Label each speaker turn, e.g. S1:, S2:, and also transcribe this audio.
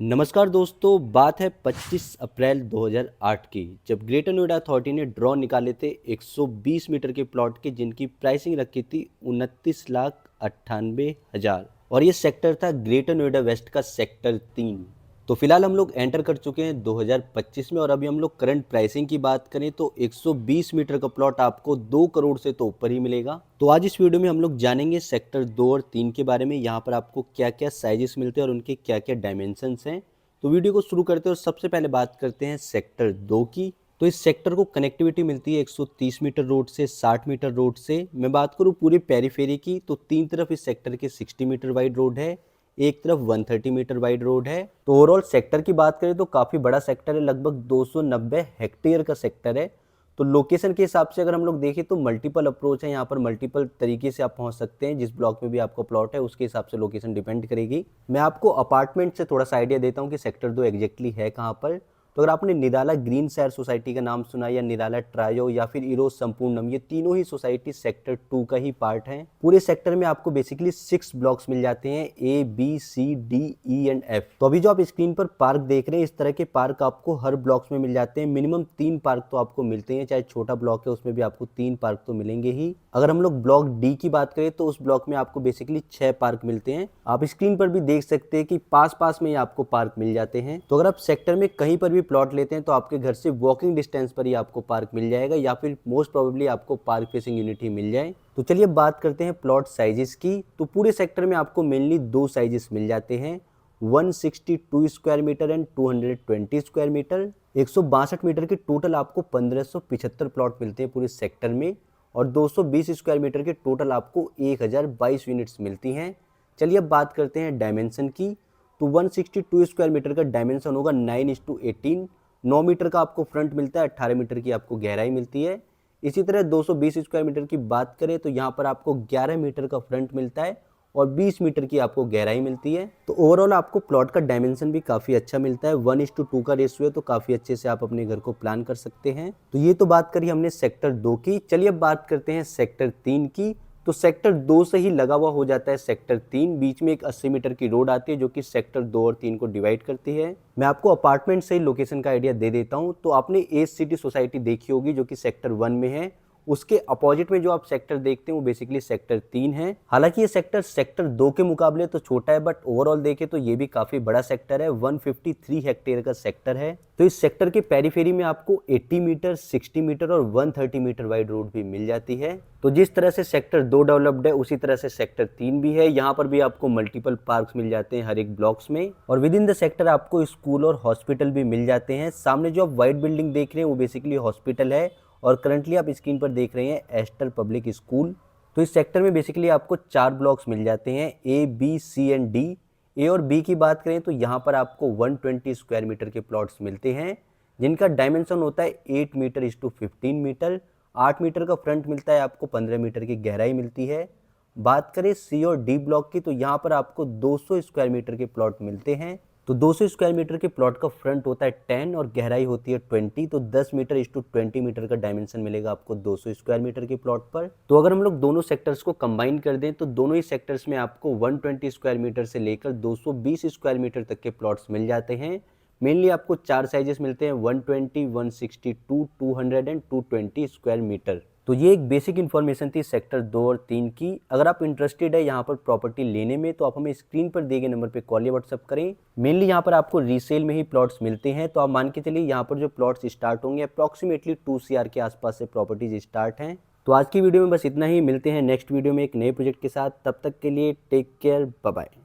S1: नमस्कार दोस्तों, बात है 25 अप्रैल 2008 की, जब ग्रेटर नोएडा अथॉरिटी ने ड्रॉ निकाले थे 120 मीटर के प्लॉट के, जिनकी प्राइसिंग रखी थी 29,98,000 और ये सेक्टर था ग्रेटर नोएडा वेस्ट का सेक्टर 3। तो फिलहाल हम लोग एंटर कर चुके हैं 2025 में और अभी हम लोग करंट प्राइसिंग की बात करें तो 120 मीटर का प्लॉट आपको 2 करोड़ से तो ऊपर ही मिलेगा। तो आज इस वीडियो में हम लोग जानेंगे सेक्टर 2 और 3 के बारे में, यहाँ पर आपको क्या क्या साइजेस मिलते हैं और उनके क्या क्या डायमेंशंस हैं। तो वीडियो को शुरू करते हैं और सबसे पहले बात करते हैं सेक्टर 2 की। तो इस सेक्टर को कनेक्टिविटी मिलती है 130 मीटर रोड से, 60 मीटर रोड से। मैं बात करूँ पूरे पेरीफेरी की तो तीन तरफ इस सेक्टर के 60 मीटर वाइड रोड है, एक तरफ 130 मीटर वाइड रोड है। तो ओवरऑल सेक्टर की बात करें तो काफ़ी बड़ा सेक्टर है, लगभग 290 हेक्टेयर का सेक्टर है। तो लोकेशन के हिसाब से अगर हम लोग देखें तो मल्टीपल अप्रोच है, यहाँ पर मल्टीपल तरीके से आप पहुँच सकते हैं। जिस ब्लॉक में भी आपका प्लॉट है उसके हिसाब से लोकेशन डिपेंड करेगी। मैं आपको अपार्टमेंट से थोड़ा सा आइडिया देता हूँ कि सेक्टर 2 एग्जैक्टली है कहाँ पर। तो अगर आपने निराला ग्रीन शहर सोसाइटी का नाम सुना या निराला ट्रायो या फिर इरोज संपूर्णम, ये तीनों ही सोसाइटी सेक्टर 2 का ही पार्ट है। पूरे सेक्टर में आपको बेसिकली 6 ब्लॉक्स मिल जाते हैं, A B C D E and F. तो अभी जो आप स्क्रीन पर पार्क देख रहे हैं, इस तरह के पार्क आपको हर ब्लॉक्स में मिल जाते हैं। मिनिमम 3 पार्क तो आपको मिलते हैं, चाहे छोटा ब्लॉक है उसमें भी आपको 3 पार्क तो मिलेंगे ही। अगर हम लोग ब्लॉक डी की बात करें तो उस ब्लॉक में आपको बेसिकली 6 पार्क मिलते हैं। आप स्क्रीन पर भी देख सकते हैं कि पास पास में ही आपको पार्क मिल जाते हैं। तो अगर आप सेक्टर में कहीं पर भी प्लॉट लेते हैं तो आपके घर से वॉकिंग डिस्टेंस पर ही आपको पार्क मिल जाएगा, या फिर मोस्ट प्रोबेबली आपको पार्क फेसिंग यूनिट ही मिल जाए। तो चलिए बात करते हैं प्लॉट साइजेस की। तो पूरे सेक्टर में आपको मेनली 2 साइजेस मिल जाते हैं, 162 square metre and 220 square metre. 162 metre के टोटल आपको 1575 प्लॉट मिलते हैं पूरे सेक्टर में, और 220 स्क्वायर मीटर के टोटल आपको 1022 यूनिट्स मिलती हैं। चलिए अब बात करते हैं डायमेंशन की। तो 162 स्क्वायर मीटर का डायमेंशन होगा 9:18। 9 मीटर का आपको फ्रंट मिलता है, 18 मीटर की आपको गहराई मिलती है। इसी तरह 220 स्क्वायर मीटर की बात करें तो यहाँ पर आपको 11 मीटर का फ्रंट मिलता है और 20 मीटर की आपको गहराई मिलती है। तो ओवरऑल आपको प्लॉट का डायमेंशन भी काफ़ी अच्छा मिलता है, 1:2 का रेशियो है, तो काफ़ी अच्छे से आप अपने घर को प्लान कर सकते हैं। तो ये तो बात करी हमने सेक्टर 2 की। चलिए अब बात करते हैं सेक्टर 3 की। तो सेक्टर 2 से ही लगा हुआ हो जाता है सेक्टर 3। बीच में एक 80 मीटर की रोड आती है जो कि सेक्टर 2 और 3 को डिवाइड करती है। मैं आपको अपार्टमेंट से ही लोकेशन का आइडिया दे देता हूँ। तो आपने एज सिटी सोसाइटी देखी होगी जो कि सेक्टर 1 में है, उसके अपोजिट में जो आप सेक्टर देखते हैं वो बेसिकली सेक्टर 3 है। हालांकि ये सेक्टर 2 के मुकाबले तो छोटा है, बट ओवरऑल देखें तो ये भी काफ़ी बड़ा सेक्टर है, 153 हेक्टेयर का सेक्टर है। तो इस सेक्टर के पेरीफेरी में आपको 80 मीटर, 60 मीटर और 130 मीटर वाइड रोड भी मिल जाती है। तो जिस तरह से सेक्टर 2 डेवलप्ड है उसी तरह से सेक्टर 3 भी है। यहाँ पर भी आपको मल्टीपल पार्क्स मिल जाते हैं हर एक ब्लॉक्स में, और विद इन द सेक्टर आपको स्कूल और हॉस्पिटल भी मिल जाते हैं। सामने जो आप व्हाइट बिल्डिंग देख रहे हैं वो बेसिकली हॉस्पिटल है, और करंटली आप स्क्रीन पर देख रहे हैं एस्टर पब्लिक स्कूल। तो इस सेक्टर में बेसिकली आपको 4 ब्लॉक्स मिल जाते हैं, A B C and D. A और बी की बात करें तो यहाँ पर आपको 120 स्क्वायर मीटर के प्लॉट्स मिलते हैं, जिनका डायमेंशन होता है 8 मीटर इस टू 15 मीटर। 8 मीटर का फ्रंट मिलता है आपको, 15 मीटर की गहराई मिलती है। बात करें सी और डी ब्लॉक की तो यहाँ पर आपको 200 स्क्वायर मीटर के प्लॉट मिलते हैं। तो 200 स्क्वायर मीटर के प्लॉट का फ्रंट होता है 10 और गहराई होती है 20। तो 10 मीटर इस टू 20 मीटर का डायमेंशन मिलेगा आपको 200 स्क्वायर मीटर के प्लॉट पर। तो अगर हम लोग दोनों सेक्टर्स को कंबाइन कर दें तो दोनों ही सेक्टर्स में आपको 120 स्क्वायर मीटर से लेकर 220 स्क्वायर मीटर तक के प्लॉट्स मिल जाते हैं। मेनली आपको 4 साइजेस मिलते हैं, 120, 162, 200 एंड 220 स्क्वायर मीटर। तो ये एक बेसिक इन्फॉर्मेशन थी सेक्टर 2 और 3 की। अगर आप इंटरेस्टेड है यहाँ पर प्रॉपर्टी लेने में तो आप हमें स्क्रीन पर दिए गए नंबर पे कॉल या व्हाट्सअप करें। मेनली यहाँ पर आपको रीसेल में ही प्लॉट्स मिलते हैं, तो आप मान के चलिए यहाँ पर जो प्लॉट्स स्टार्ट होंगे अप्रॉक्सीमेटली 2 CR के आसपास से प्रॉपर्टीज स्टार्ट हैं। तो आज की वीडियो में बस इतना ही, मिलते हैं नेक्स्ट वीडियो में एक नए प्रोजेक्ट के साथ। तब तक के लिए टेक केयर, बाय बाय।